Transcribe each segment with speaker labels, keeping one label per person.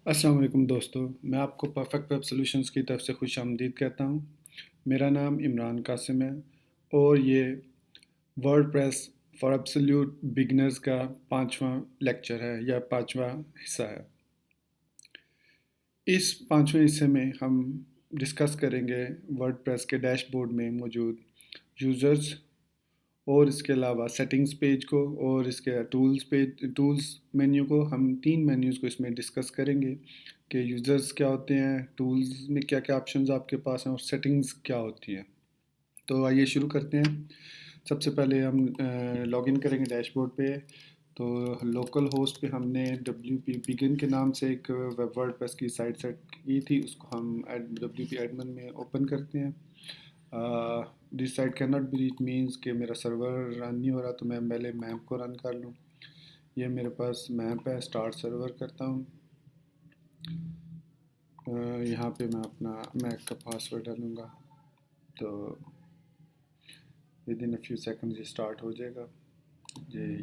Speaker 1: अस्सलाम वालेकुम दोस्तों, मैं आपको परफेक्ट वेब सॉल्यूशंस की तरफ से खुशामदीद कहता हूँ। मेरा नाम इमरान कासिम है और ये वर्डप्रेस फॉर एब्सोल्यूट बिगिनर्स का 5वां लेक्चर है या 5वां हिस्सा है। इस 5वें हिस्से में हम डिस्कस करेंगे वर्डप्रेस के डैशबोर्ड में मौजूद यूज़र्स और इसके अलावा सेटिंग्स पेज को और इसके टूल्स मेन्यू को। हम 3 मेन्यूज़ को इसमें डिस्कस करेंगे कि यूज़र्स क्या होते हैं, टूल्स में क्या क्या ऑप्शंस आपके पास हैं और सेटिंग्स क्या होती हैं। तो आइए शुरू करते हैं। सबसे पहले हम लॉगिन करेंगे डैशबोर्ड पे। तो लोकल होस्ट पे हमने WP बिगिन के नाम से एक वेब वर्डप्रेस की साइट सेट की थी, उसको हम WP एडमिन में ओपन करते हैं। This site can not be reach means कि मेरा सर्वर रन नहीं हो रहा, तो मैं पहले मैप को रन कर लूँ। ये मेरे पास मैप है, स्टार्ट सर्वर करता हूँ। यहाँ पे मैं अपना मैक का पासवर्ड डालूँगा, तो with in a few seconds ये स्टार्ट हो जाएगा।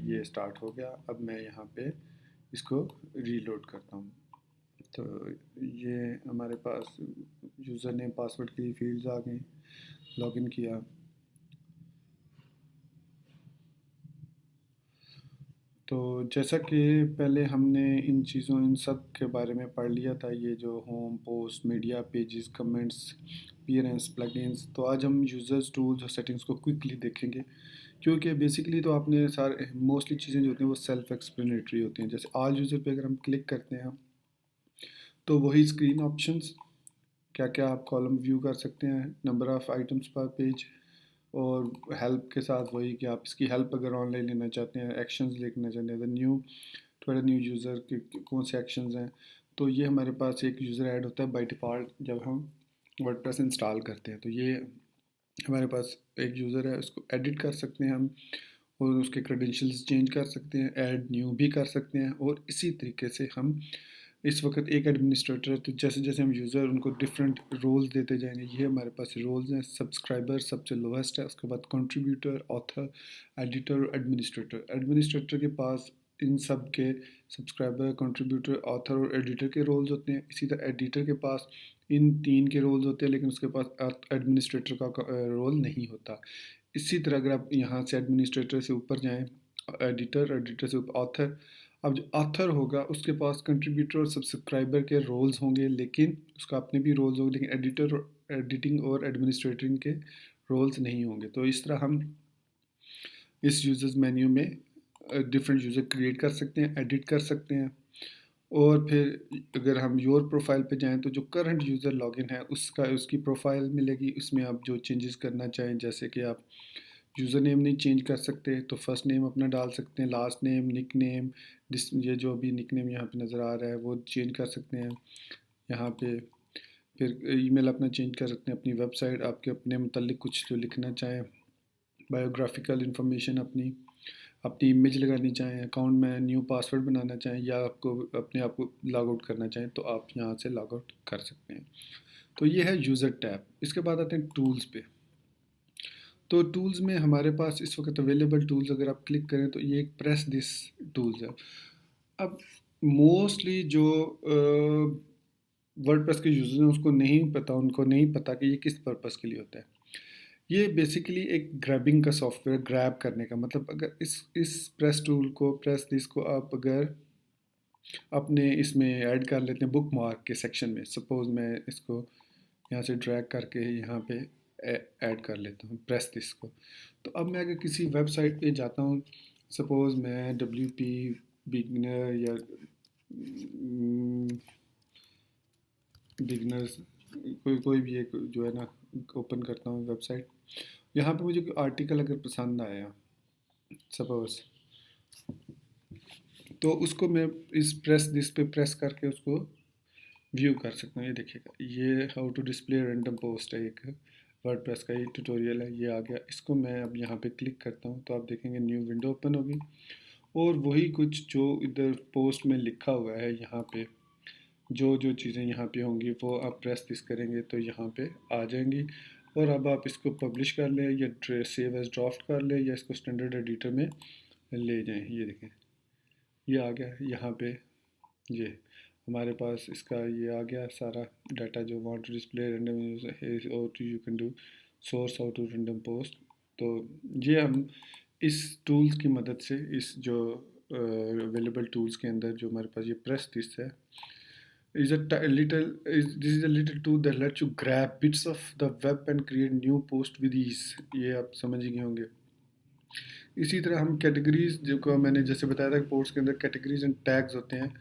Speaker 1: ये स्टार्ट हो गया। अब मैं यहाँ पे इसको रीलोड करता हूँ। तो ये हमारे पास यूज़र नेम पासवर्ड की फील्ड्स आ गई। लॉगिन किया। तो जैसा कि पहले हमने इन सब के बारे में पढ़ लिया था, ये जो home, post, media, pages, comments, appearance, plugins, तो आज हम यूज़र्स, टूल्स और सेटिंग्स को क्विकली देखेंगे। क्योंकि बेसिकली तो आपने सारे मोस्टली चीज़ें जो होती हैं वो सेल्फ एक्सप्लेनेटरी होती हैं। जैसे ऑल यूज़र पे अगर हम क्लिक करते हैं तो वही स्क्रीन ऑप्शंस, क्या क्या आप कॉलम व्यू कर सकते हैं, नंबर ऑफ़ आइटम्स पर पेज, और हेल्प के साथ वही कि आप इसकी हेल्प अगर ऑनलाइन लेना चाहते हैं, एक्शंस लिखना चाहते हैं, न्यू यूज़र के कौन से एक्शंस हैं। तो ये हमारे पास एक यूज़र ऐड होता है बाय डिफ़ॉल्ट जब हम वर्डप्रेस इंस्टॉल करते हैं। तो ये हमारे पास एक यूज़र है, उसको एडिट कर सकते हैं हम और उसके क्रेडेंशियल्स चेंज कर सकते हैं, ऐड न्यू भी कर सकते हैं। और इसी तरीके से हम इस वक्त एक एडमिनिस्ट्रेटर है, तो जैसे जैसे हम यूज़र उनको डिफरेंट रोल्स देते जाएंगे। ये हमारे पास रोल्स हैं। सब्सक्राइबर सबसे लोवेस्ट है, उसके बाद कंट्रीब्यूटर, ऑथर, एडिटर और एडमिनिस्ट्रेटर। एडमिनिस्ट्रेटर के पास इन सब के सब्सक्राइबर, कंट्रीब्यूटर, ऑथर और एडिटर के रोल्स होते हैं। इसी तरह एडिटर के पास इन 3 के रोल्स होते हैं, लेकिन उसके पास एडमिनिस्ट्रेटर का रोल नहीं होता। इसी तरह अगर आप यहाँ से एडमिनिस्ट्रेटर से ऊपर जाएँ, एडिटर, एडिटर से ऊपर ऑथर। अब जो ऑथर होगा उसके पास कंट्रीब्यूटर और सब्सक्राइबर के रोल्स होंगे, लेकिन उसका अपने भी रोल्स होंगे, लेकिन एडिटिंग और एडमिनिस्ट्रेटिंग के रोल्स नहीं होंगे। तो इस तरह हम इस यूज़र्स मेन्यू में डिफरेंट यूज़र क्रिएट कर सकते हैं, एडिट कर सकते हैं। और फिर अगर हम योर प्रोफाइल पे जाएं तो जो करंट यूज़र लॉगिन है उसकी प्रोफाइल मिलेगी। उसमें आप जो चेंजेस करना चाहें, जैसे कि आप यूज़र नेम नहीं चेंज कर सकते तो फर्स्ट नेम अपना डाल सकते हैं, लास्ट नेम, निक नेम, ये जो भी निक नेम यहाँ पे नज़र आ रहा है वो चेंज कर सकते हैं यहाँ पे। फिर ईमेल अपना चेंज कर सकते हैं, अपनी वेबसाइट, आपके अपने मतलब कुछ जो लिखना चाहें, बायोग्राफिकल इंफॉर्मेशन अपनी, अपनी इमेज लगानी चाहें, अकाउंट में न्यू पासवर्ड बनाना चाहें, या आपको अपने आप को लॉग आउट करना चाहें तो आप यहाँ से लॉग आउट कर सकते हैं। तो ये है यूज़र टैब। इसके बाद आते हैं टूल्स पे। तो टूल्स में हमारे पास इस वक्त अवेलेबल टूल्स अगर आप क्लिक करें तो ये एक प्रेस दिस टूल्स है। अब मोस्टली जो वर्डप्रेस के यूज़र्स हैं उनको नहीं पता कि ये किस पर्पस के लिए होता है। ये बेसिकली एक ग्रैबिंग का सॉफ्टवेयर, ग्रैब करने का मतलब। अगर इस प्रेस दिस को आप अगर अपने इसमें ऐड कर लेते हैं बुक मार्क के सेक्शन में, सपोज़ मैं इसको यहाँ से ड्रैग करके यहाँ पे ऐड कर लेता हूँ प्रेस दिस को। तो अब मैं अगर किसी वेबसाइट पे जाता हूँ, सपोज़ मैं WP बिगनर या बिगनर्स कोई भी एक जो है ना ओपन करता हूँ वेबसाइट। यहाँ पे मुझे कोई आर्टिकल अगर पसंद आया सपोज़, तो उसको मैं इस प्रेस दिस पे प्रेस करके उसको व्यू कर सकता हूँ। ये देखिएगा, ये how to display random post है, एक वर्डप्रेस का ये ट्यूटोरियल है। ये आ गया, इसको मैं अब यहाँ पे क्लिक करता हूँ तो आप देखेंगे न्यू विंडो ओपन होगी और वही कुछ जो इधर पोस्ट में लिखा हुआ है यहाँ पे, जो जो चीज़ें यहाँ पे होंगी वो आप प्रेस दिस करेंगे तो यहाँ पे आ जाएंगी। और अब आप इसको पब्लिश कर लें या सेव एज ड्राफ्ट कर लें या इसको स्टैंडर्ड एडिटर में ले जाएं। ये देखें, ये आ गया यहाँ पे। ये हमारे पास इसका ये आ गया सारा डाटा जो वांट टू डिस्प्ले रैंडम और you can do source how to random post. तो ये हम इस टूल्स की मदद से इस जो अवेलेबल टूल्स के अंदर जो हमारे पास ये प्रेस दिस है is a little is this is a little tool that lets you grab bits of the web and create new post with ease। ये आप समझ ही गए होंगे। इसी तरह हम कैटेगरीज जो को मैंने जैसे बताया था पोस्ट के अंदर कैटेगरीज एंड टैग्स होते हैं,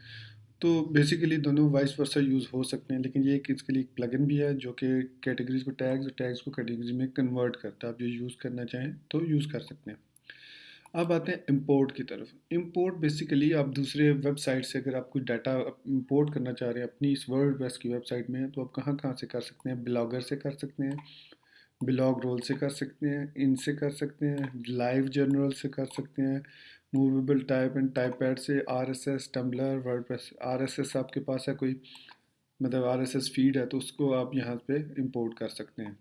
Speaker 1: तो बेसिकली दोनों वाइस वर्सा यूज़ हो सकते हैं, लेकिन ये कि इसके लिए एक प्लगइन भी है जो कि कैटेगरीज को टैग्स और टैग्स को कैटेगरीज में कन्वर्ट करता है। आप जो यूज़ करना चाहें तो यूज़ कर सकते हैं। अब आते हैं इंपोर्ट की तरफ। इंपोर्ट बेसिकली आप दूसरे वेबसाइट से अगर आप कोई डाटा इंपोर्ट करना चाह रहे हैं अपनी इस वर्डप्रेस की वेबसाइट में, तो आप कहाँ कहाँ से कर सकते हैं? ब्लॉगर से कर सकते हैं, ब्लॉग रोल से कर सकते हैं, इनसे कर सकते हैं, लाइव जर्नल से कर सकते हैं, movable type and type pad से, आरएसएस, टम्बलर, वर्डप्रेस। आरएसएस आपके पास है कोई, मतलब आरएसएस फीड है तो उसको आप यहाँ पे इंपोर्ट कर सकते हैं।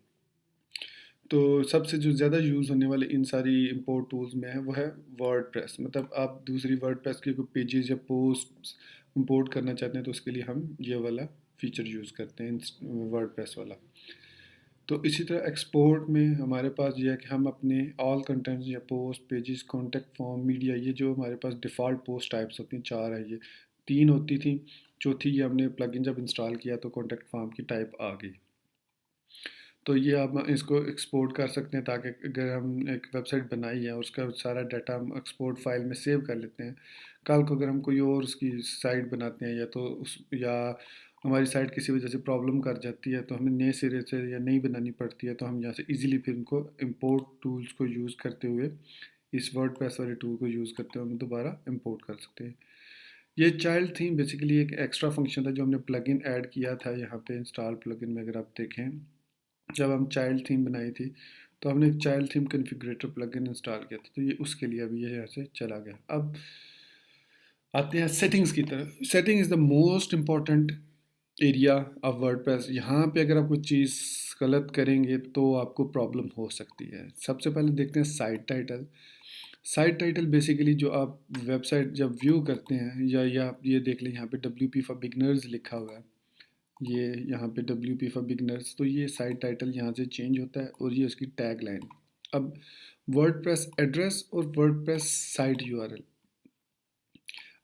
Speaker 1: तो सबसे जो ज़्यादा यूज़ होने वाले इन सारी इंपोर्ट टूल्स में है वो है वर्डप्रेस। मतलब आप दूसरी वर्डप्रेस के कोई पेजेस या पोस्ट इंपोर्ट करना चाहते हैं तो उसके लिए हम ये वाला फीचर यूज़ करते हैं वर्डप्रेस वाला। तो इसी तरह एक्सपोर्ट में हमारे पास ये है कि हम अपने ऑल कंटेंट्स या post pages contact form media, ये जो हमारे पास डिफ़ॉल्ट पोस्ट टाइप्स होती हैं, चार है, ये तीन होती थी, चौथी ये हमने प्लगइन जब इंस्टॉल किया तो कॉन्टेक्ट फॉर्म की टाइप आ गई। तो ये आप इसको एक्सपोर्ट कर सकते हैं ताकि अगर हम एक वेबसाइट बनाई है और उसका सारा डाटा हम एक्सपोर्ट फाइल में सेव कर लेते हैं, कल को अगर हम कोई और उसकी साइट बनाते हैं या तो उस या हमारी साइट किसी वजह से प्रॉब्लम कर जाती है तो हमें नए सिरे से या नई बनानी पड़ती है, तो हम यहाँ से इजीली फिर उनको इंपोर्ट टूल्स को यूज़ करते हुए इस वर्डप्रेस वाले टूल को यूज़ करते हुए हम दोबारा इंपोर्ट कर सकते हैं। ये चाइल्ड थीम बेसिकली एक एक्स्ट्रा फंक्शन था जो हमने प्लगइन ऐड किया था यहाँ पे इंस्टॉल प्लगइन में। अगर आप देखें जब हम चाइल्ड थीम बनाई थी तो हमने एक child theme configurator plugin install किया था, तो ये उसके लिए अभी ये यहाँ से चला गया। अब आते हैं सेटिंग्स की तरफ। Setting is the most important area of WordPress. यहाँ पे अगर आप कोई चीज़ गलत करेंगे तो आपको प्रॉब्लम हो सकती है। सबसे पहले देखते हैं site title. Site title basically जो आप वेबसाइट जब व्यू करते हैं या आप ये देख लें यहाँ पे WP फॉर बिगनर्स लिखा हुआ है, ये यहाँ पे WP फॉर बिगनर्स, तो ये साइट टाइटल यहाँ से चेंज होता है और ये उसकी टैग लाइन। अब वर्डप्रेस एड्रेस और वर्डप्रेस साइट यूआरएल,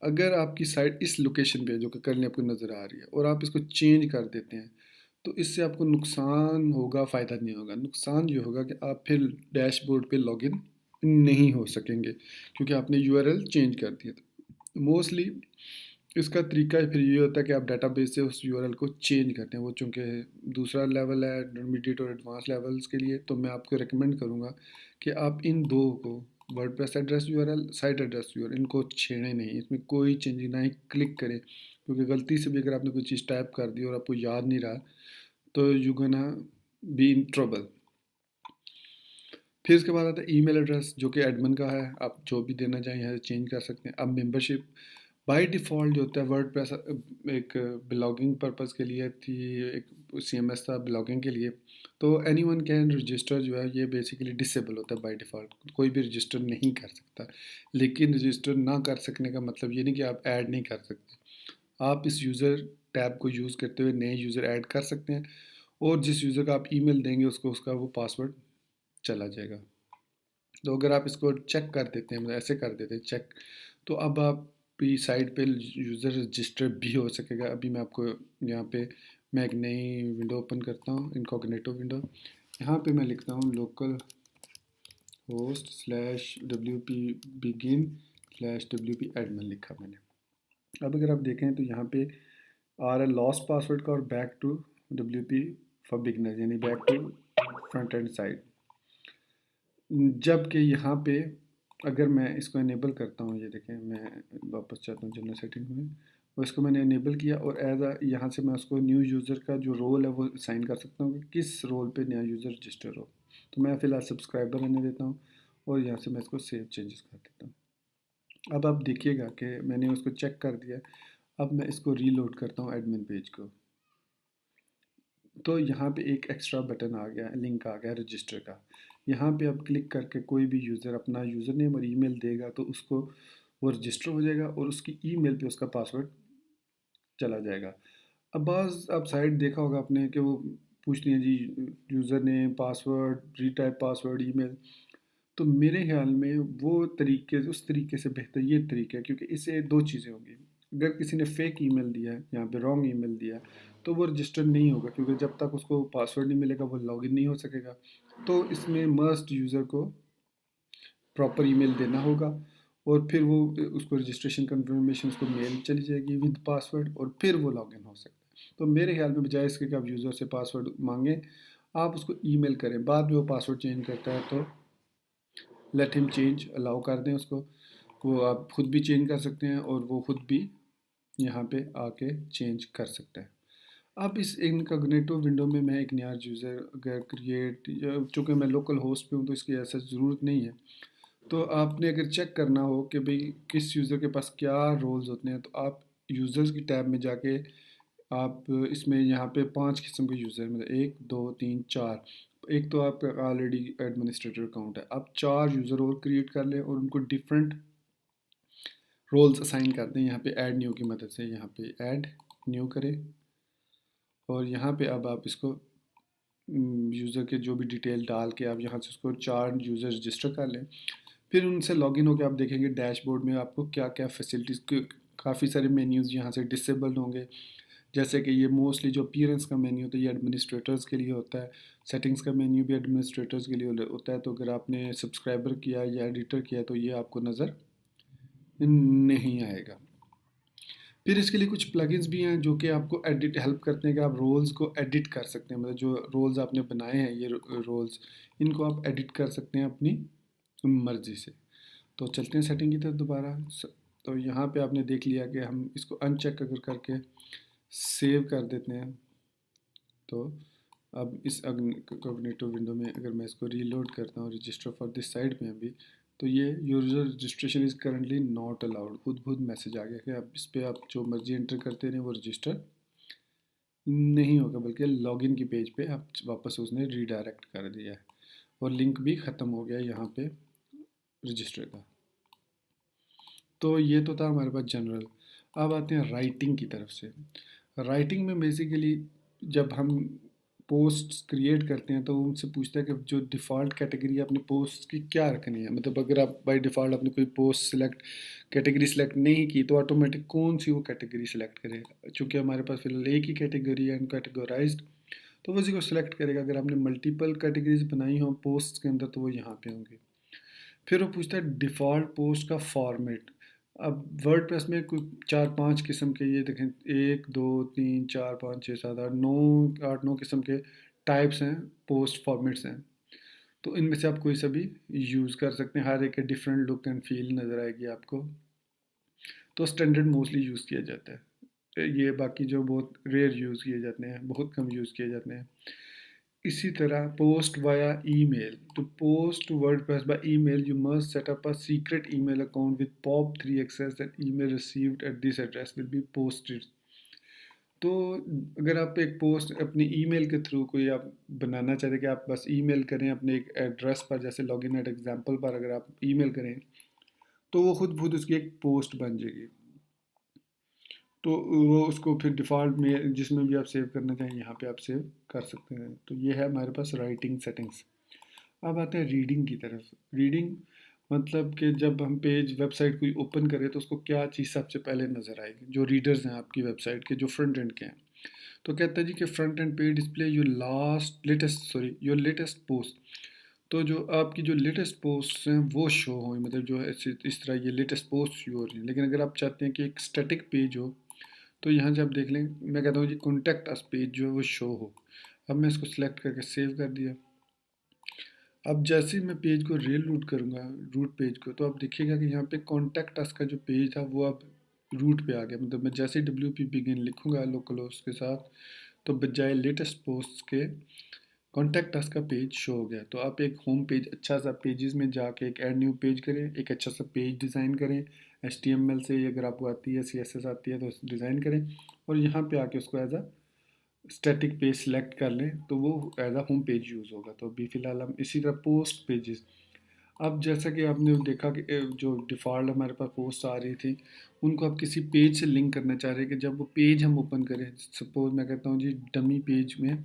Speaker 1: अगर आपकी साइट इस लोकेशन पे है जो कि करंटली आपको नज़र आ रही है और आप इसको चेंज कर देते हैं तो इससे आपको नुकसान होगा, फ़ायदा नहीं होगा। नुकसान ये होगा कि आप फिर डैशबोर्ड पे लॉगिन नहीं हो सकेंगे क्योंकि आपने यूआरएल चेंज कर दिया था। मोस्टली इसका तरीका फिर ये होता है कि आप डाटाबेस से उस यूआरएल को चेंज करते हैं। वो चूँकि दूसरा लेवल है इंटरमीडिएट और एडवांस लेवल्स के लिए, तो मैं आपको रिकमेंड करूँगा कि आप इन दो को WordPress address URL, site address URL, इनको छेड़ें नहीं, इसमें कोई चेंज ना ही क्लिक करें, क्योंकि गलती से भी अगर आपने कोई चीज़ टाइप कर दी और आपको याद नहीं रहा तो you gonna be in trouble. फिर उसके बाद आता है ईमेल एड्रेस जो कि एडमिन का है, आप जो भी देना चाहें यहाँ से चेंज कर सकते हैं। अब मेंबरशिप बाय डिफ़ॉल्ट जो होता है वर्डप्रेस एक ब्लॉगिंग पर्पस के लिए थी, एक CMS था ब्लॉगिंग के लिए, तो एनीवन कैन रजिस्टर जो है ये बेसिकली डिसेबल होता है बाय डिफ़ॉल्ट, कोई भी रजिस्टर नहीं कर सकता। लेकिन रजिस्टर ना कर सकने का मतलब ये नहीं कि आप ऐड नहीं कर सकते, आप इस यूज़र टैब को यूज़ करते हुए नए यूज़र ऐड कर सकते हैं और जिस यूज़र का आप ईमेल देंगे उसको उसका वो पासवर्ड चला जाएगा। तो अगर आप इसको चेक कर देते हैं, मतलब ऐसे कर देते हैं चेक, तो अब आप भी साइट पे यूज़र रजिस्टर भी हो सकेगा। अभी मैं आपको यहाँ पे मैं एक नई विंडो ओपन करता हूँ, इनकॉग्निटो विंडो। यहाँ पे मैं लिखता हूँ local host slash WP begin slash WP admin लिखा मैंने। अब अगर आप देखें तो यहाँ पे आ रहा है लॉस्ट पासवर्ड का और back to WP for beginner, यानी back to front end side. जबकि यहाँ पे अगर मैं इसको इनेबल करता हूँ, ये देखें मैं वापस चाहता हूँ जनरल सेटिंग में, और इसको मैंने इनेबल किया और एज आ यहाँ से मैं उसको न्यू यूज़र का जो रोल है वो साइन कर सकता हूँ कि किस रोल पे नया यूज़र रजिस्टर हो। तो मैं फ़िलहाल सब्सक्राइबर रहने देता हूँ और यहाँ से मैं इसको सेव चेंजेस कर देता हूँ। अब आप देखिएगा कि मैंने उसको चेक कर दिया। अब मैं इसको रीलोड करता हूँ एडमिन पेज को, तो यहाँ पे एक एक्स्ट्रा बटन आ गया, लिंक आ गया रजिस्टर का। यहाँ पे आप क्लिक करके कोई भी यूज़र अपना यूज़र नेम और ईमेल देगा तो उसको वो रजिस्टर हो जाएगा और उसकी ईमेल पे उसका पासवर्ड चला जाएगा। अब बाज़ आप साइट देखा होगा आपने कि वो पूछती हैं जी user name, password, retype password, email. तो मेरे ख़्याल में वो तरीके उस तरीके से बेहतर ये तरीका है, क्योंकि इससे 2 चीज़ें होंगी। अगर किसी ने फ़ेक ईमेल दिया है, यहाँ पे रॉन्ग ईमेल दिया है, तो वो रजिस्टर नहीं होगा, क्योंकि जब तक उसको पासवर्ड नहीं मिलेगा वो लॉगिन नहीं हो सकेगा। तो इसमें मस्ट यूज़र को प्रॉपर ईमेल देना होगा, और फिर वो उसको रजिस्ट्रेशन कंफर्मेशन उसको मेल चली जाएगी विद पासवर्ड, और फिर वो लॉगिन हो सकता है। तो मेरे ख्याल में बजाय इसके कि आप यूज़र से पासवर्ड मांगें, आप उसको ईमेल करें। बाद में वो पासवर्ड चेंज करता है तो लेट हिम चेंज, अलाउ कर दें उसको। वो आप खुद भी चेंज कर सकते हैं, और वो खुद भी यहाँ पे आके चेंज कर सकते हैं। अब इस इनकॉग्निटो विंडो में मैं एक नया यूज़र अगर क्रिएट, चूँकि मैं लोकल होस्ट पे हूँ तो इसकी ऐसा ज़रूरत नहीं है। तो आपने अगर चेक करना हो कि भाई किस यूज़र के पास क्या रोल्स होते हैं, तो आप यूज़र्स की टैब में जाके आप इसमें यहाँ पे 5 किस्म के यूज़र, मतलब 1 2 3 4। एक तो आपका ऑलरेडी एडमिनिस्ट्रेटर अकाउंट है, आप 4 यूज़र और क्रिएट कर लें और उनको डिफरेंट रोल्स असाइन कर दें। यहाँ पे ऐड न्यू की मदद से यहाँ पे ऐड न्यू करें, और यहाँ पे अब आप इसको यूज़र के जो भी डिटेल डाल के आप यहाँ से उसको 4 यूज़र रजिस्टर कर लें। फिर उनसे लॉगिन होकर आप देखेंगे डैशबोर्ड में आपको क्या क्या फैसिलिटीज़, काफ़ी सारे मेन्यूज़ यहाँ से डिसेबल होंगे। जैसे कि ये मोस्टली जो अपीयरेंस का मेन्यू होता है ये एडमिनिस्ट्रेटर्स के लिए होता है। सेटिंग्स का मेन्यू भी एडमिनिस्ट्रेटर्स के लिए होता है। तो अगर आपने सब्सक्राइबर किया या एडिटर किया तो ये आपको नज़र नहीं आएगा। फिर इसके लिए कुछ प्लगइन्स भी हैं जो कि आपको एडिट हेल्प करते हैं कि आप रोल्स को एडिट कर सकते हैं। मतलब जो रोल्स आपने बनाए हैं ये रोल्स, इनको आप एडिट कर सकते हैं अपनी मर्ज़ी से। तो चलते हैं सेटिंग की तरफ दोबारा। तो यहाँ पे आपने देख लिया कि हम इसको अनचेक अगर करके सेव कर देते हैं, तो अब इस कॉग्निटिव विंडो में अगर मैं इसको रीलोड करता हूँ रजिस्टर फॉर दिस साइड में अभी, तो ये user registration is currently not allowed, खुद खुद मैसेज आ गया कि आप इस पर आप जो मर्जी एंटर करते रहें वो रजिस्टर नहीं होगा, बल्कि लॉगिन की पेज पे आप वापस उसने रीडायरेक्ट कर दिया है, और लिंक भी ख़त्म हो गया यहाँ पे रजिस्टर का। तो ये तो था हमारे पास जनरल। अब आते हैं राइटिंग की तरफ से। राइटिंग में बेसिकली जब हम पोस्ट क्रिएट करते हैं तो वो उनसे पूछता है कि जो डिफ़ॉल्ट कैटेगरी अपनी पोस्ट की क्या रखनी है। मतलब अगर आप बाय डिफ़ॉल्ट अपनी कोई पोस्ट सेलेक्ट कैटेगरी सेलेक्ट नहीं की तो ऑटोमेटिक कौन सी वो कैटेगरी सेलेक्ट करेगा। चूँकि हमारे पास फिलहाल एक ही कैटेगरी है अनकैटेगराइज्ड, तो वो उसी को सिलेक्ट करेगा। अगर आपने मल्टीपल कैटेगरीज बनाई हो पोस्ट के अंदर तो वो यहाँ पे होंगे। फिर वो पूछता है डिफ़ॉल्ट पोस्ट का फॉर्मेट। अब वर्डप्रेस में कोई 4-5 किस्म के, ये देखें 1 2 3 4 5 6 7 8 9 किस्म के टाइप्स हैं, पोस्ट फॉर्मेट्स हैं। तो इनमें से आप कोई सा भी यूज़ कर सकते हैं, हर एक के डिफरेंट लुक एंड फील नज़र आएगी आपको। तो स्टैंडर्ड मोस्टली यूज़ किया जाता है ये, बाकी जो बहुत रेयर यूज़ किए जाते हैं, बहुत कम यूज़ किए जाते हैं। इसी तरह post via email, to post WordPress by email you must set up a secret email account with POP3 access and email received at this address will be posted. तो अगर आप एक पोस्ट अपनी ईमेल के थ्रू कोई आप बनाना चाहते हैं कि आप बस ईमेल करें अपने एक एड्रेस पर, जैसे लॉगिन एट एग्जाम्पल पर अगर आप ईमेल करें तो वो खुद खुद उसकी एक पोस्ट बन जाएगी। तो वो उसको फिर डिफ़ॉल्ट में जिसमें भी आप सेव करना चाहें यहाँ पे आप सेव कर सकते हैं। तो ये है हमारे पास राइटिंग सेटिंग्स। अब आते हैं रीडिंग की तरफ। रीडिंग मतलब कि जब हम पेज वेबसाइट कोई ओपन करें तो उसको क्या चीज़ सबसे पहले नज़र आएगी, जो रीडर्स हैं आपकी वेबसाइट के, जो फ्रंट एंड के हैं। तो कहता है जी कि फ्रंट एंड पे डिस्प्ले योर लेटेस्ट पोस्ट। तो जो आपकी जो लेटेस्ट पोस्ट हैं वो शो हो, मतलब जो ऐसे इस तरह ये लेटेस्ट पोस्ट शो हो रही है। लेकिन अगर आप चाहते हैं कि एक स्टैटिक पेज हो तो यहाँ से आप देख लें, मैं कहता हूँ जी कॉन्टैक्ट अस पेज जो है वो शो हो। अब मैं इसको सिलेक्ट करके सेव कर दिया। अब जैसे ही मैं पेज को रील रूट करूँगा, रूट पेज को, तो आप देखिएगा कि यहाँ पे कॉन्टैक्ट अस का जो पेज था वो अब रूट पे आ गया। मतलब मैं जैसे ही WP बिगिन लिखूँगा लोकल होस्ट के साथ, तो बजाय लेटेस्ट पोस्ट के कॉन्टैक्ट अस का पेज शो हो गया। तो आप एक होम पेज अच्छा सा पेजेस में जाके एक ऐड न्यू पेज करें, एक अच्छा सा पेज डिज़ाइन करें HTML से, अगर आपको आती है CSS आती है तो डिज़ाइन करें, और यहाँ पे आके उसको as a static page select कर लें तो वो as a home page use होगा। तो अभी फ़िलहाल हम इसी तरह पोस्ट पेजेस। अब जैसा कि आपने देखा कि जो डिफ़ॉल्ट हमारे पास पोस्ट आ रही थी, उनको आप किसी पेज से लिंक करना चाह रहे हैं कि जब वो पेज हम ओपन करें, सपोज़ मैं कहता हूँ जी डमी पेज में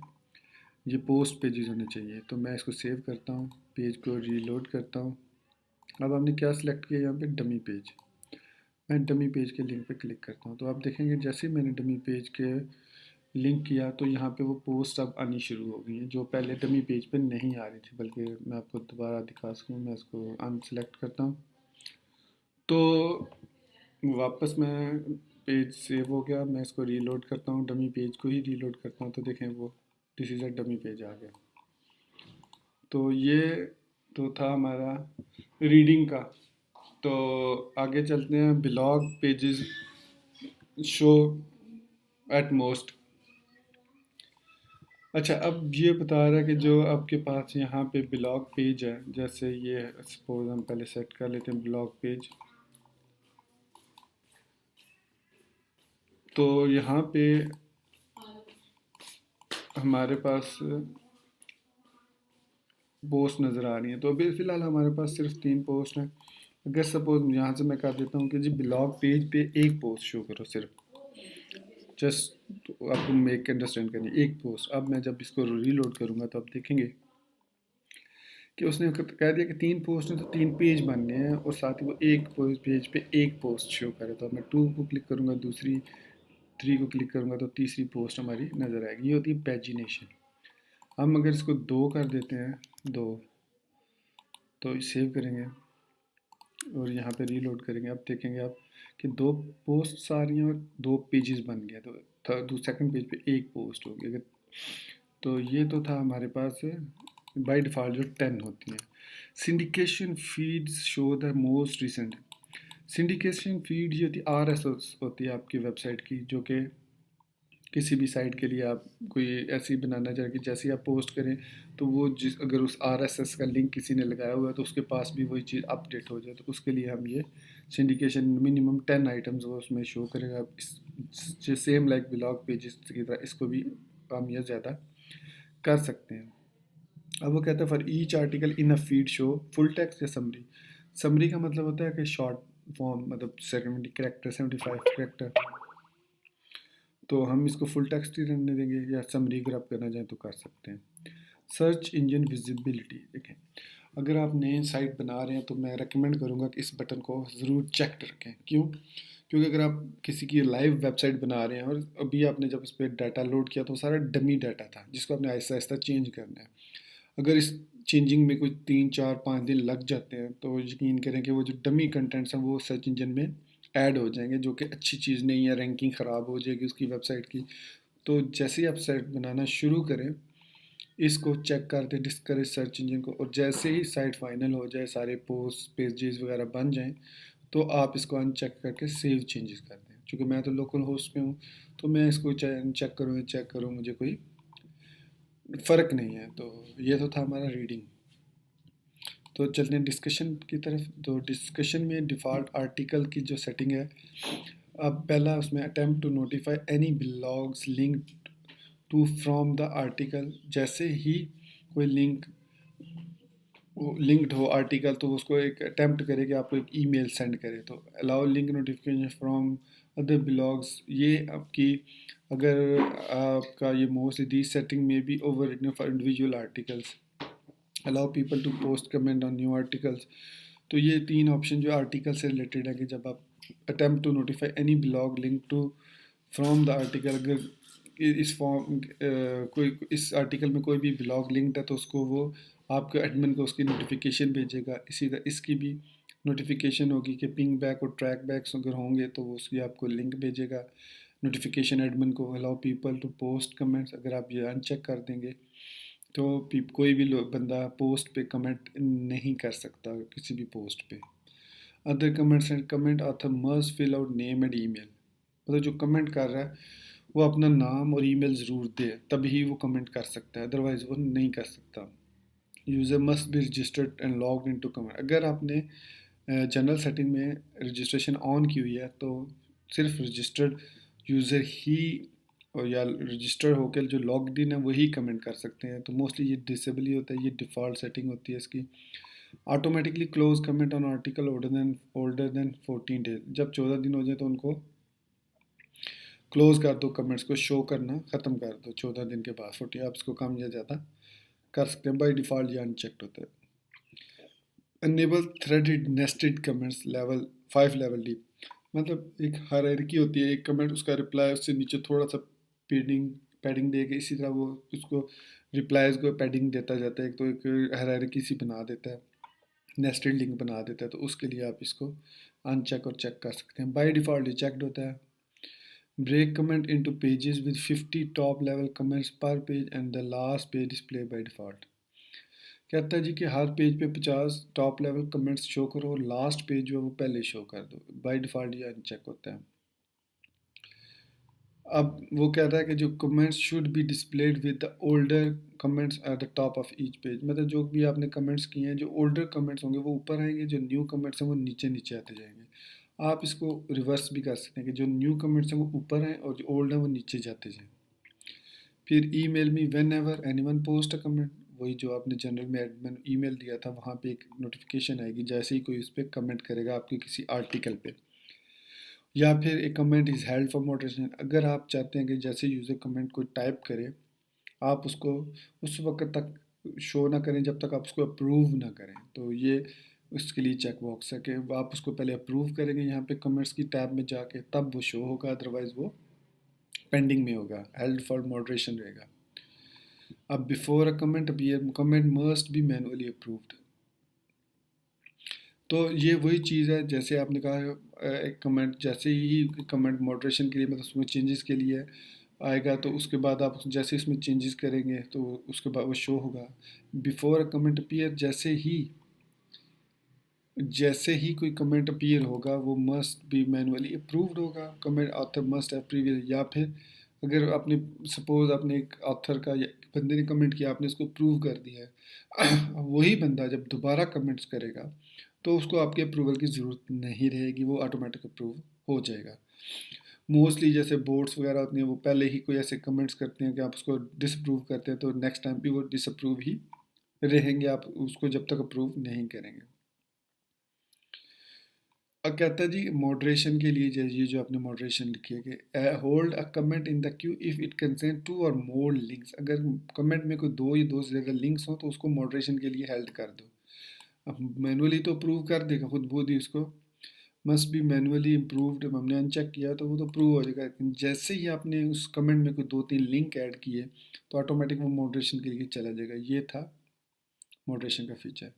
Speaker 1: ये पोस्ट पेजेस होने चाहिए, तो मैं इसको सेव करता हूँ, पेज को रीलोड करता हूँ। अब हमने क्या सिलेक्ट किया यहाँ पे, डमी पेज। मैं डमी पेज के लिंक पे क्लिक करता हूँ, तो आप देखेंगे जैसे ही मैंने डमी पेज के लिंक किया तो यहाँ पे वो पोस्ट अब आनी शुरू हो गई हैं, जो पहले डमी पेज पे नहीं आ रही थी। बल्कि मैं आपको दोबारा दिखा सकूँ, मैं इसको अनसेलेक्ट करता हूँ, तो वापस मैं पेज सेव हो गया। मैं इसको रीलोड करता हूँ, डमी पेज को ही रीलोड करता हूँ, तो देखें वो this is a dummy page आ गया। तो ये तो था हमारा रीडिंग का। तो आगे चलते हैं, blog pages show at most. अच्छा, अब ये बता रहा है कि जो आपके पास यहाँ पे ब्लॉग पेज है, जैसे ये सपोज हम पहले सेट कर लेते हैं ब्लॉग पेज। तो यहाँ पे हमारे पास पोस्ट नज़र आ रही हैं, तो अभी फ़िलहाल हमारे पास सिर्फ 3 पोस्ट हैं। अगर सपोज यहाँ से मैं कर देता हूँ कि जी ब्लॉग पेज पे एक पोस्ट शो करो सिर्फ, जस्ट आपको मेक अंडरस्टैंड करनी है, एक पोस्ट। अब मैं जब इसको रीलोड करूँगा तो आप देखेंगे कि उसने कह दिया कि 3 पोस्ट हैं तो 3 पेज बनने हैं, और साथ ही वो एक पेज पे एक पोस्ट शो करे। तो अब मैं 2 को क्लिक करूँगा, दूसरी 3 को क्लिक करूँगा, तो तीसरी पोस्ट हमारी नज़र आएगी। ये होती है पैजिनेशन। हम अगर इसको 2 कर देते हैं, 2, तो सेव करेंगे और यहाँ पे रीलोड करेंगे। अब देखेंगे आप कि 2 पोस्ट आ रही हैं और 2 पेजेस बन गए, तो सेकंड पेज पे एक पोस्ट होगी। अगर तो ये तो था हमारे पास बाय डिफ़ॉल्ट जो 10 होती हैं। Syndication feeds show the most recent. Syndication feed ये होती है आरएसएस होती है आपकी वेबसाइट की, जो कि किसी भी साइट के लिए आप कोई ऐसी बनाना चाहें कि जैसे ही आप पोस्ट करें तो वो जिस अगर उस आरएसएस का लिंक किसी ने लगाया हुआ है तो उसके पास भी वही चीज़ अपडेट हो जाए। तो उसके लिए हम ये सिंडिकेशन मिनिमम 10 आइटम्स वो उसमें शो करेगा। आप इस सेम लाइक ब्लॉग पेजेस की तरह इसको भी हम ये ज़्यादा कर सकते हैं। अब वो कहता है for each article in a feed show full text या समरी। समरी का मतलब होता है कि शॉर्ट फॉर्म, मतलब 70 कैरेक्टर, 75 कैरेक्टर। तो हम इसको फुल टेक्स्ट ही रहने देंगे, या समरी अगर आप करना चाहें तो कर सकते हैं। सर्च इंजन विजिबिलिटी देखें, अगर आप नए साइट बना रहे हैं तो मैं रेकमेंड करूँगा कि इस बटन को ज़रूर चेक रखें। क्यों? क्योंकि अगर आप किसी की लाइव वेबसाइट बना रहे हैं और अभी आपने जब इस पर डाटा लोड किया तो सारा डमी डाटा था जिसको आपने आहिस्ता आहिस्ता चेंज करना है। अगर इस चेंजिंग में कोई 3 4 5 दिन लग जाते हैं तो यकीन करें कि वो जो डमी कंटेंट्स हैं वो सर्च इंजन में ऐड हो जाएंगे, जो कि अच्छी चीज़ नहीं है। रैंकिंग ख़राब हो जाएगी उसकी वेबसाइट की। तो जैसे ही आप साइट बनाना शुरू करें, इसको चेक कर दें डिस्करेज सर्च इंजन को, और जैसे ही साइट फाइनल हो जाए, सारे पोस्ट पेजेस वगैरह बन जाएं, तो आप इसको अनचेक करके सेव चेंजेस कर दें। क्योंकि मैं तो लोकल होस्ट पे हूँ, तो मैं इसको चेक करूँ मुझे कोई फ़र्क नहीं है। तो ये तो था हमारा रीडिंग। तो चलते हैं डिस्कशन की तरफ। तो डिस्कशन में डिफ़ॉल्ट आर्टिकल की जो सेटिंग है, अब पहला उसमें attempt to notify any blogs link to from the article. जैसे ही कोई लिंक लिंक्ड हो आर्टिकल, तो उसको एक अटेम्प्ट करे कि आपको एक ईमेल सेंड करे। तो allow link notification from other blogs, ये आपकी अगर आपका ये मोस्टली दी सेटिंग में be overwritten for individual articles. Allow people to post comment on new articles. तो ये 3 ऑप्शन जो आर्टिकल से रिलेटेड है कि जब आप attempt to notify any blog link to from the article, अगर इस फॉर्म कोई इस आर्टिकल में कोई भी ब्लॉग लिंक्ड है तो उसको वो आपके एडमिन को उसकी नोटिफिकेशन भेजेगा। इसी तरह इसकी भी नोटिफिकेशन होगी कि पिंग बैक और ट्रैक बैक्स अगर होंगे तो वो उसकी आपको लिंक भेजेगा नोटिफिकेशन एडमिन को। Allow people to post comments, अगर आप ये अनचेक कर देंगे तो कोई भी बंदा पोस्ट पे कमेंट नहीं कर सकता किसी भी पोस्ट पे। Other comments and comment author must fill out name and email. मतलब जो कमेंट कर रहा है वो अपना नाम और ईमेल ज़रूर दे, तभी वो कमेंट कर सकता है, अदरवाइज़ वो नहीं कर सकता। User must be registered and logged in to comment. अगर आपने जनरल सेटिंग में रजिस्ट्रेशन ऑन की हुई है तो सिर्फ रजिस्टर्ड यूज़र ही और या रजिस्टर होकर जो लॉग्ड इन है वही कमेंट कर सकते हैं। तो मोस्टली ये डिसेबल ही होता है, ये डिफ़ॉल्ट सेटिंग होती है इसकी। Automatically close comment on article older than 14 days, जब 14 दिन हो जाए तो उनको क्लोज कर दो, कमेंट्स को शो करना ख़त्म कर दो 14 दिन के बाद। 40 आप इसको कम या ज़्यादा कर सकते हैं, बाई डिफ़ॉल्ट ये अनचेक्ड होता है। Enable threaded nested comments level 5 level deep, मतलब एक हायरार्की होती है, एक कमेंट उसका रिप्लाई उससे नीचे थोड़ा सा पैडिंग पैडिंग देके इसी तरह वो उसको रिप्लाईज को पैडिंग देता जाता है, एक तो एक हायरार्की सी बना देता है, नेस्टेड लिंक बना देता है। तो उसके लिए आप इसको अनचेक और चेक कर सकते हैं। बाय डिफ़ॉल्ट ये चेक्ड होता है। Break comment into pages with 50 top level comments per page and the last page display by default. कहता है जी कि हर पेज पे 50 टॉप लेवल कमेंट्स शो करो और लास्ट पेज जो है वो पहले शो कर दो। बाय डिफ़ॉल्ट ये अनचेक होता है। अब वो कहता है कि जो comments should be displayed with the older comments at the top of each page, मतलब जो भी आपने कमेंट्स किए हैं, जो ओल्डर कमेंट्स होंगे वो ऊपर आएंगे, जो न्यू कमेंट्स हैं वो नीचे नीचे आते जाएंगे। आप इसको रिवर्स भी कर सकते हैं कि जो न्यू कमेंट्स हैं वो ऊपर आएँ और जो ओल्ड हैं वो नीचे जाते जाएँ। फिर email me when ever anyone post a comment, वही जो आपने जनरल में एडमिन ईमेल दिया था वहाँ पे एक नोटिफिकेशन आएगी जैसे ही कोई उस पर कमेंट करेगा आपके किसी आर्टिकल पे। या फिर एक comment is held for moderation, अगर आप चाहते हैं कि जैसे यूज़र कमेंट को टाइप करे आप उसको उस वक्त तक शो ना करें जब तक आप उसको अप्रूव ना करें, तो ये उसके लिए चेक बॉक्स है कि आप उसको पहले अप्रूव करेंगे यहाँ पे कमेंट्स की टैब में जाके, तब वो शो होगा, अदरवाइज़ वो पेंडिंग में होगा, हेल्ड फॉर मॉडरेशन रहेगा। अब before a comment appear comment must be manually approved. तो ये वही चीज़ है जैसे आपने कहा एक कमेंट जैसे ही कमेंट मॉडरेशन के लिए मतलब उसमें चेंजेस के लिए आएगा, तो उसके बाद आप जैसे इसमें चेंजेस करेंगे तो उसके बाद वो शो होगा। बिफोर अ कमेंट अपीयर जैसे ही कोई कमेंट अपीयर होगा वो मस्ट बी मैनुअली अप्रूव्ड होगा, comment author must have previous. या फिर अगर आपने सपोज आपने एक ऑथर का या एक बंदे ने कमेंट किया आपने इसको अप्रूव कर दिया है वही बंदा जब दोबारा कमेंट्स करेगा तो उसको आपके अप्रूवल की ज़रूरत नहीं रहेगी, वो ऑटोमेटिक अप्रूव हो जाएगा। मोस्टली जैसे बोर्ड्स वगैरह होती हैं वो पहले ही कोई ऐसे कमेंट्स करते हैं कि आप उसको डिसअप्रूव करते हैं, तो नेक्स्ट टाइम भी वो डिसअप्रूव ही रहेंगे, आप उसको जब तक अप्रूव नहीं करेंगे। अब कहता है जी मॉडरेशन के लिए ये जो आपने मॉडरेशन लिखी है कि hold a comment in the Q if it contain two or more links, अगर कमेंट में कोई दो या दो से ज़्यादा लिंक्स हो तो उसको मॉडरेशन के लिए हेल्ड कर दो। अब मैनुअली तो अप्रूव कर देगा खुद बहुत ही, उसको मस्ट बी मैनुअली अप्रूव्ड हमने अनचेक किया तो वो तो अप्रूव हो जाएगा, लेकिन जैसे ही आपने उस कमेंट में कोई दो तीन लिंक ऐड किए तो ऑटोमेटिक वो मॉडरेशन के लिए चला जाएगा। ये था मॉडरेशन का फीचर।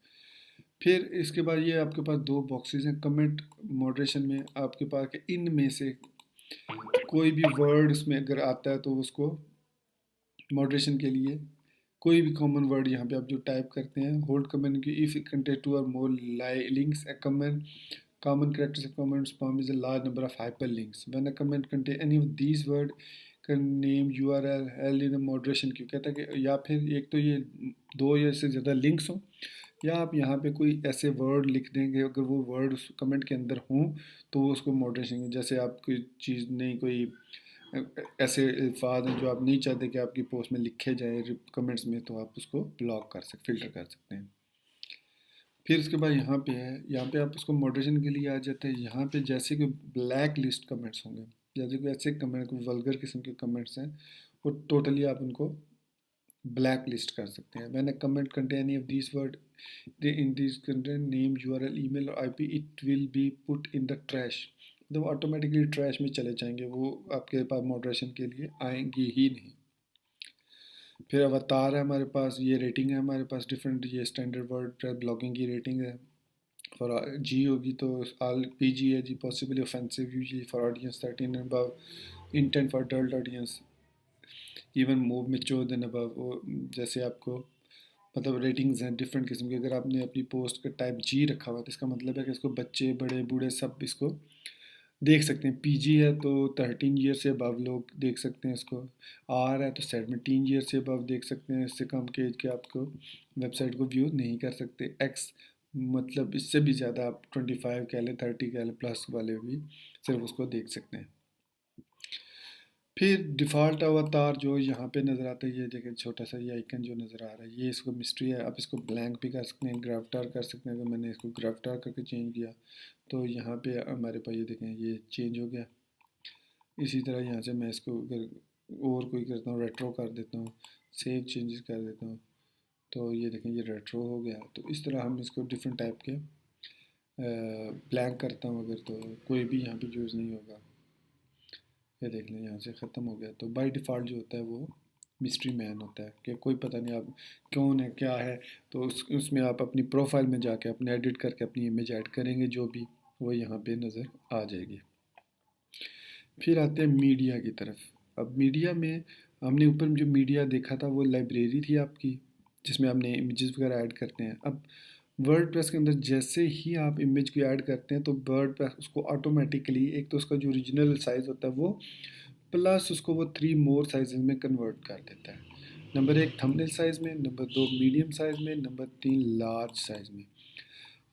Speaker 1: फिर इसके बाद ये आपके पास दो बॉक्सेस हैं कमेंट मॉडरेशन में, आपके पास के इनमें से कोई भी वर्ड उसमें अगर आता है तो उसको मॉडरेशन के लिए कोई भी कॉमन वर्ड यहाँ पे आप जो टाइप करते हैं होल्ड कमेंट की if it contain two or more links a comment common characteristic of comment spam is a large number of hyperlinks when a comment contain any of these word का name URL held in a moderation queue, कहता है कि या फिर एक तो ये दो या इससे ज़्यादा लिंक्स हों या आप यहाँ पे कोई ऐसे वर्ड लिख देंगे अगर वो वर्ड उस कमेंट के अंदर हों तो वो उसको मॉडरेशन, जैसे आप कोई चीज़ नहीं कोई ऐसे अल्फाज हैं जो आप नहीं चाहते कि आपकी पोस्ट में लिखे जाए कमेंट्स में, तो आप उसको ब्लॉक कर सकते फिल्टर कर सकते हैं। फिर उसके बाद यहाँ पे है, यहाँ पे आप उसको मॉडरेशन के लिए आ जाते हैं। यहाँ पे जैसे कि ब्लैक लिस्ट कमेंट्स होंगे, जैसे कि ऐसे कमेंट कोई वल्गर किस्म के कमेंट्स हैं वो टोटली आप उनको ब्लैक लिस्ट कर सकते हैं। When a comment contain any of this word in this content name URL email or IP it will be put in the trash, तो ऑटोमेटिकली ट्रैश में चले जाएंगे, वो आपके पास मॉडरेशन के लिए आएंगे ही नहीं। फिर अवतार है हमारे पास, ये रेटिंग है हमारे पास डिफरेंट, ये स्टैंडर्ड वर्ड ब्लॉगिंग की रेटिंग है। फॉर जी होगी तो आल पीजी है जी, possibly offensive usually for audience 13 and above, intent for adult audience, even more mature than above. वो जैसे आपको मतलब रेटिंग्स हैं डिफरेंट किस्म की, अगर आपने अपनी पोस्ट का टाइप जी रखा हुआ है तो इसका मतलब है कि इसको बच्चे बड़े बूढ़े सब इसको देख सकते हैं। पीजी है तो 13 ईयर से अबव लोग देख सकते हैं इसको, आर है तो 17 ईयर से अबव देख सकते हैं, इससे कम के एज के आपको वेबसाइट को व्यू नहीं कर सकते। एक्स मतलब इससे भी ज़्यादा आप 25 कह लें 30 कह लें प्लस वाले भी सिर्फ उसको देख सकते हैं। फिर डिफ़ॉल्ट अवतार जो यहाँ पे नज़र आता है, ये देखें छोटा सा ये आइकन जो नज़र आ रहा है, ये इसको मिस्ट्री है। आप इसको ब्लैंक भी कर सकते हैं, ग्राफ्टार कर सकते हैं। अगर मैंने इसको ग्राफ्टार करके चेंज किया तो यहाँ पे हमारे पास ये देखें ये चेंज हो गया। इसी तरह यहाँ से मैं इसको अगर और कोई करता हूँ, रेट्रो कर देता हूँ, सेव चेंजेस कर देता हूँ, तो ये देखें ये रेट्रो हो गया। तो इस तरह हम इसको डिफरेंट टाइप के ब्लैंक करता हूँ अगर, तो कोई भी यहाँ पे यूज़ नहीं होगा। ये देख लें यहाँ से ख़त्म हो गया। तो बाय डिफ़ॉल्ट जो होता है वो मिस्ट्री मैन होता है कि कोई पता नहीं आप कौन है क्या है। तो उसमें आप अपनी प्रोफाइल में जाके अपने एडिट करके अपनी इमेज ऐड करेंगे, जो भी वो यहाँ पे नज़र आ जाएगी। फिर आते हैं मीडिया की तरफ। अब मीडिया में हमने ऊपर जो मीडिया देखा था वो लाइब्रेरी थी आपकी, जिसमें आपने इमेजेस वगैरह ऐड करते हैं। अब वर्डप्रेस के अंदर जैसे ही आप इमेज को ऐड करते हैं तो वर्डप्रेस उसको ऑटोमेटिकली, एक तो उसका जो ओरिजिनल साइज़ होता है वो, प्लस उसको वो 3 मोर साइजेस में कन्वर्ट कर देता है। नंबर 1 थंबनेल साइज़ में, नंबर 2 मीडियम साइज़ में, नंबर 3 लार्ज साइज़ में।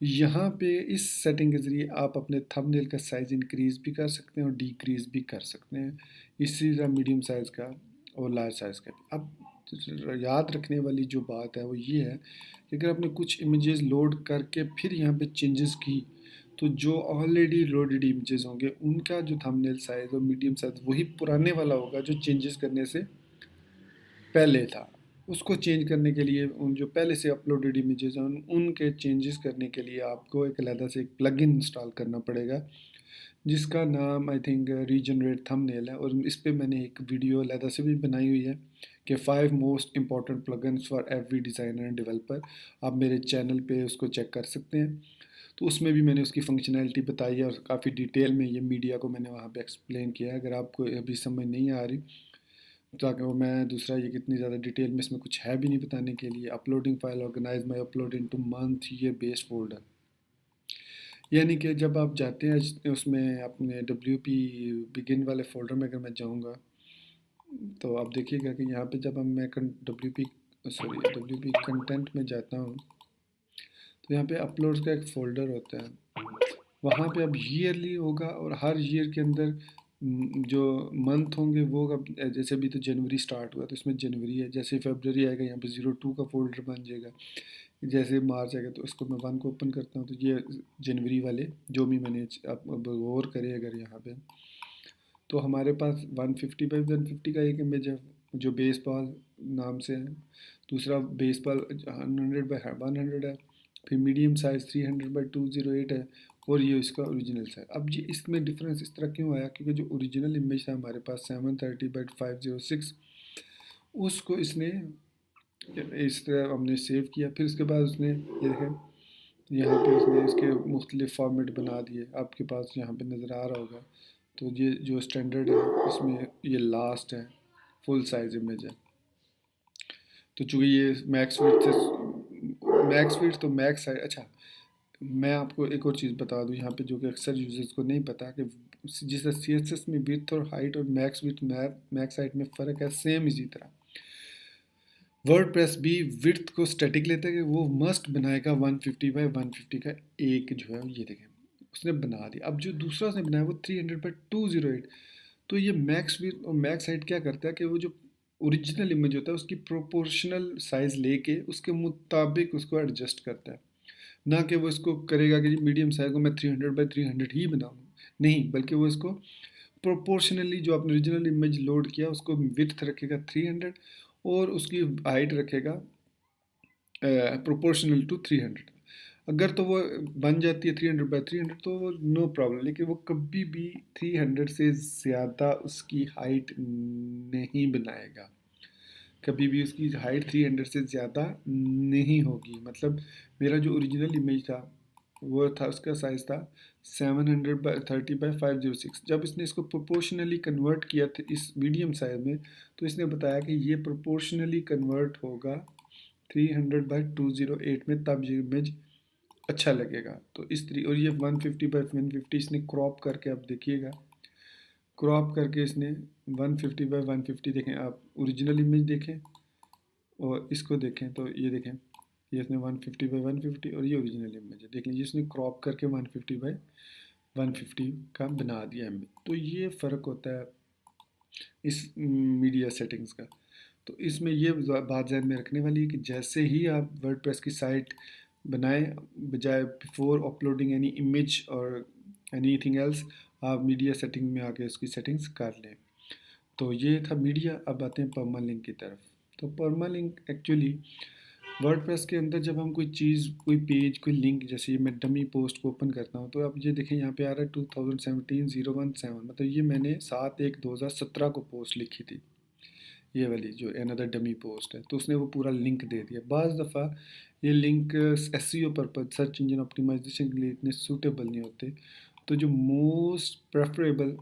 Speaker 1: यहाँ पे इस सेटिंग के ज़रिए आप अपने थंबनेल का साइज़ इंक्रीज़ भी कर सकते हैं और डिक्रीज़ भी कर सकते हैं, इसी तरह मीडियम साइज़ का और लार्ज साइज़ का भी। अब याद रखने वाली जो बात है वो ये है कि अगर आपने कुछ इमेजेस लोड करके फिर यहाँ पे चेंजेस की, तो जो ऑलरेडी लोडेड इमेजेस होंगे उनका जो थंबनेल साइज़ और मीडियम साइज़ वही पुराने वाला होगा जो चेंजेस करने से पहले था। उसको चेंज करने के लिए उन जो पहले से अपलोडेड इमेजेस हैं उनके चेंजेस करने के लिए आपको एक अलग से एक प्लगइन इंस्टॉल करना पड़ेगा, जिसका नाम आई थिंक रीजनरेट थंबनेल है। और इस पे मैंने एक वीडियो अलग से भी बनाई हुई है कि 5 most important plugins for every designer end developer. आप मेरे चैनल पे उसको चेक कर सकते हैं। तो उसमें भी मैंने उसकी फंक्शनैलिटी बताई है और काफ़ी डिटेल में ये मीडिया को मैंने वहाँ पे एक्सप्लेन किया है। अगर आपको अभी समझ नहीं आ रही, ताकि वो मैं दूसरा ये कितनी ज़्यादा डिटेल में इसमें कुछ है भी नहीं बताने के लिए। Uploading file organize my upload into month year based folder, यानी कि जब आप जाते हैं उसमें अपने डब्ल्यू पी बिगिन वाले फ़ोल्डर में अगर मैं जाऊंगा, तो आप देखिएगा कि यहाँ पे जब हम मैं W P W P content में जाता हूँ, तो यहाँ पे अपलोड्स का एक फ़ोल्डर होता है। वहाँ पे अब ईयरली होगा और हर ईयर के अंदर जो मंथ होंगे वो, अब जैसे अभी तो जनवरी स्टार्ट हुआ तो इसमें जनवरी है, जैसे फरवरी आएगा यहाँ पे 02 का फोल्डर बन जाएगा, जैसे मार्च आएगा तो इसको मैं 1 को ओपन करता हूँ तो ये जनवरी वाले जो भी मैंने अब गौर करें अगर यहाँ पे, तो हमारे पास 150 बाई 150 का एक इमेज है जो बेसबॉल नाम से है। दूसरा बेसबॉल 100 बाई 100 है। फिर मीडियम साइज़ 300 बाई 208 है। और ये इसका ओरिजिनल साइज। अब ये इसमें डिफरेंस इस तरह क्यों आया, क्योंकि जो ओरिजिनल इमेज था हमारे पास 730 बाई 506, उसको इसने इस तरह हमने सेव किया। फिर उसके बाद उसने ये देखें यहाँ पे उसने इसके मुख्तलिफ फॉर्मेट बना दिए, आपके पास यहाँ पे नज़र आ रहा होगा। तो ये जो स्टैंडर्ड है इसमें ये लास्ट है, फुल साइज़ इमेज है। तो चूँकि ये मैक्स विड्थ तो मैक्स है। अच्छा, मैं आपको एक और चीज़ बता दूँ यहाँ पे जो कि अक्सर यूजर्स को नहीं पता, कि जिस तरह CSS में विड्थ और हाइट और मैक्स विड्थ मैक्स हाइट में फ़र्क है, सेम इसी तरह वर्डप्रेस भी विड्थ को स्टैटिक लेता है कि वो मस्ट बनाएगा 150 बाई 150 का एक जो है ये देखें उसने बना दिया। अब जो दूसरा उसने बनाया वो 300 बाई 208। तो ये मैक्स विड्थ और मैक्स हाइट क्या करता है कि वो जो ओरिजिनल इमेज होता है उसकी प्रोपोर्शनल साइज़ लेके उसके मुताबिक उसको एडजस्ट करता है, ना कि वो इसको करेगा कि मीडियम साइज़ को मैं 300 बाई 300 ही बनाऊँ, नहीं, बल्कि वो इसको प्रोपोर्शनली जो आपने ओरिजिनल इमेज लोड किया उसको विड्थ रखेगा 300 और उसकी हाइट रखेगा प्रोपोर्शनल टू 300। अगर तो वो बन जाती है 300 बाई 300 तो वो नो प्रॉब्लम, लेकिन वो कभी भी 300 से ज़्यादा उसकी हाइट नहीं बनाएगा, कभी भी उसकी हाइट 300 से ज़्यादा नहीं होगी। मतलब मेरा जो ओरिजिनल इमेज था वो था, उसका साइज़ था 730 बाई 506। जब इसने इसको प्रोपोर्शनली कन्वर्ट किया था इस मीडियम साइज में, तो इसने बताया कि ये प्रोपोर्शनली कन्वर्ट होगा 300 बाई 208 में, तब ये इमेज अच्छा लगेगा। तो इस तरीके, और ये 150 बाई 150 इसने क्रॉप करके, आप देखिएगा क्रॉप करके इसने 150 बाई 150, देखें आप ओरिजिनल इमेज देखें और इसको देखें तो ये देखें ये इसने 150 बाई 150 और ये ओरिजिनल इमेज है, देख लीजिए इसने क्रॉप करके 150 बाई 150 का बना दिया इमेज। तो ये फ़र्क होता है इस मीडिया सेटिंग्स का। तो इसमें ये बात ध्यान में रखने वाली है कि जैसे ही आप वर्डप्रेस की साइट बनाएं, बजाय बिफोर अपलोडिंग एनी इमेज और एनीथिंग एल्स, आप मीडिया सेटिंग में आके उसकी सेटिंग्स कर लें। तो ये था मीडिया। अब आते हैं परमालिंक की तरफ। तो परमालिंक एक्चुअली वर्डप्रेस के अंदर जब हम कोई चीज़, कोई पेज, कोई लिंक, जैसे ये मैं डमी पोस्ट को ओपन करता हूँ तो आप ये देखें यहाँ पे आ रहा है 2017-017, मतलब ये मैंने 7/1/2017 को पोस्ट लिखी थी, ये वाली जो अनदर डमी पोस्ट है। तो उसने वो पूरा लिंक दे दिया। बाज़ दफ़ा ये link SEO purpose, search engine optimization के लिए इतने सूटेबल नहीं होते। तो जो मोस्ट प्रेफरेबल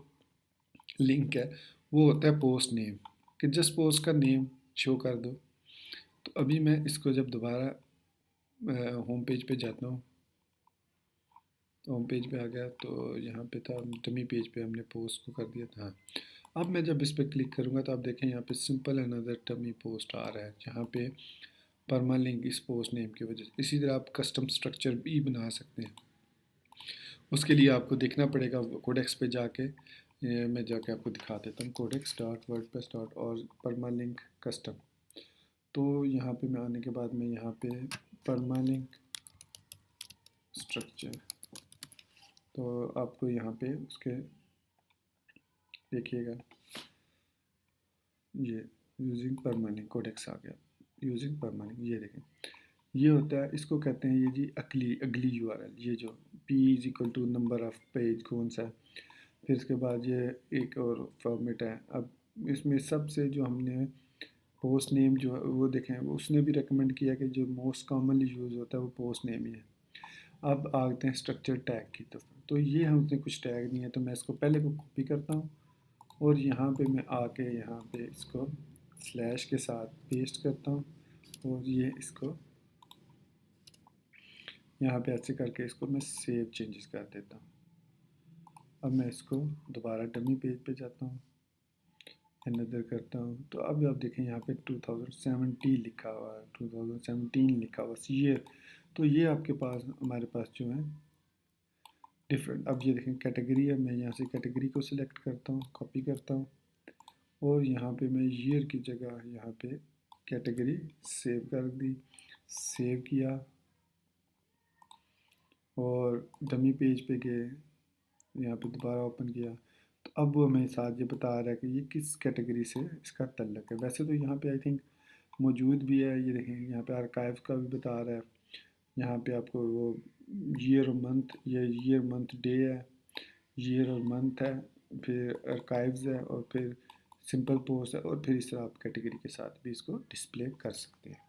Speaker 1: लिंक है वो होता है पोस्ट नेम, कि जस्ट पोस्ट का नेम शो कर दो। तो अभी मैं इसको जब दोबारा होम पेज पे जाता हूँ, तो होम पेज पे आ गया, तो यहाँ पे था डमी पेज पे हमने पोस्ट को कर दिया था। हाँ, अब मैं जब इस पर क्लिक करूँगा तो आप देखें यहाँ पे सिंपल अनदर डमी पोस्ट आ रहा है, जहाँ पे परमालिंक इस पोस्ट नेम की वजह से। इसी तरह आप कस्टम स्ट्रक्चर भी बना सकते हैं। उसके लिए आपको देखना पड़ेगा कोडेक्स पे जाके। मैं जाके आपको दिखा देता हूँ, कोडेक्स डॉट वर्डप्रेस डॉट और परमालिंक कस्टम। तो यहाँ पे मैं आने के बाद मैं यहाँ पे परमालिंक स्ट्रक्चर, तो आपको यहाँ पे उसके देखिएगा, ये यूजिंग परमालिंक कोडेक्स आ गया। यूजिंग परमालिंक, ये देखें, ये होता है, इसको कहते हैं ये जी अगली अगली यूआरएल, ये जो p is equal to number of page कौन सा है। फिर इसके बाद ये एक और फॉर्मेट है। अब इसमें सबसे जो हमने पोस्ट नेम जो है वो देखें, वो उसने भी रेकमेंड किया कि जो मोस्ट कॉमनली यूज़ होता है वो पोस्ट नेम ही है। अब आते हैं स्ट्रक्चर टैग की तरफ। तो ये हमने कुछ टैग नहीं है, तो मैं इसको पहले को कॉपी करता हूँ और यहाँ पे मैं आके यहाँ पे इसको स्लैश के साथ पेस्ट करता हूँ और ये इसको यहाँ पे ऐसे करके इसको मैं सेव चेंजेस कर देता हूँ। अब मैं इसको दोबारा डमी पेज पे जाता हूँ, अनदर करता हूँ, तो अब आप देखें यहाँ पे 2017 लिखा हुआ है, 2017 लिखा हुआ ये। तो ये आपके पास, हमारे पास जो है डिफरेंट। अब ये देखें कैटेगरी है, मैं यहाँ से कैटेगरी को सिलेक्ट करता हूँ, कॉपी करता हूँ और यहाँ पे मैं ईयर की जगह यहाँ पे कैटेगरी सेव कर दी, सेव किया और डमी पेज पे गए, यहाँ पे दोबारा ओपन किया। तो अब वो हमें साथ ये बता रहा है कि ये किस कैटेगरी से इसका तल्लक है। वैसे तो यहाँ पे आई थिंक मौजूद भी है, ये देखें यहाँ पे आर्काइव का भी बता रहा है। यहाँ पे आपको वो ईयर और मंथ, ये ईयर मंथ डे है, ईयर और मंथ है, फिर आर्काइव्स है और फिर सिंपल पोस्ट है, और फिर इस तरह आप कैटेगरी के साथ भी इसको डिस्प्ले कर सकते हैं।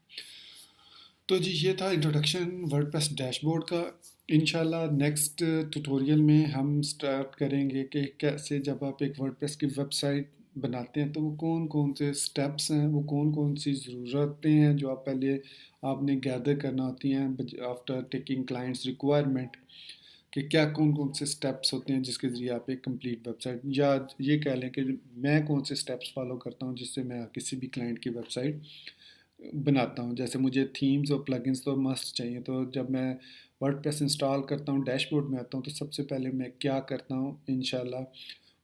Speaker 1: तो जी ये था इंट्रोडक्शन वर्डप्रेस डैशबोर्ड का। इंशाल्लाह नेक्स्ट ट्यूटोरियल में हम स्टार्ट करेंगे कि कैसे जब आप एक वर्डप्रेस की वेबसाइट बनाते हैं तो वो कौन कौन से स्टेप्स हैं, वो कौन कौन सी ज़रूरतें हैं जो आप पहले आपने गैदर करना होती हैं आफ्टर टेकिंग क्लाइंट्स रिक्वायरमेंट, कि क्या कौन कौन से स्टेप्स होते हैं जिसके ज़रिए आप एक कंप्लीट वेबसाइट, या ये कह लें कि मैं कौन से स्टेप्स फॉलो करता हूँ जिससे मैं किसी भी क्लाइंट की वेबसाइट बनाता हूँ। जैसे मुझे थीम्स और प्लगइन्स तो मस्ट चाहिए, तो जब मैं वर्डप्रेस इंस्टॉल करता हूँ, डैशबोर्ड में आता हूँ, तो सबसे पहले मैं क्या करता हूँ इंशाल्लाह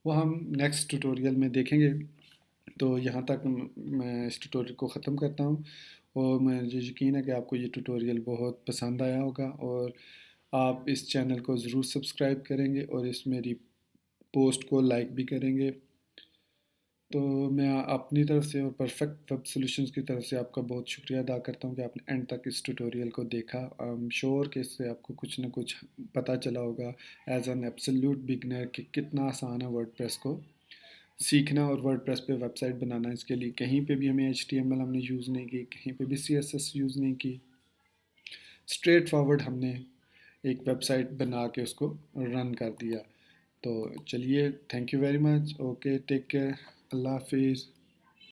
Speaker 1: वो हम नेक्स्ट ट्यूटोरियल में देखेंगे। तो यहाँ तक मैं इस ट्यूटोरियल को ख़त्म करता हूँ और मुझे यकीन है कि आपको ये ट्यूटोरियल बहुत पसंद आया होगा और आप इस चैनल को ज़रूर सब्सक्राइब करेंगे और इस मेरी पोस्ट को लाइक भी करेंगे। तो मैं अपनी तरफ से और परफेक्ट वेब सॉल्यूशंस की तरफ से आपका बहुत शुक्रिया अदा करता हूँ कि आपने एंड तक इस ट्यूटोरियल को देखा। आई एम श्योर कि इससे आपको कुछ ना कुछ पता चला होगा एज एन एब्सोल्यूट बिगनर कि कितना आसान है वर्डप्रेस को सीखना और वर्डप्रेस पे वेबसाइट बनाना। इसके लिए कहीं पे भी हमें HTML हमने यूज़ नहीं की, कहीं पे भी CSS यूज़ नहीं की, स्ट्रेट फॉरवर्ड हमने एक वेबसाइट बना के उसको रन कर दिया। तो चलिए, thank you very much, okay, take care, अल्लाह हाफिज़।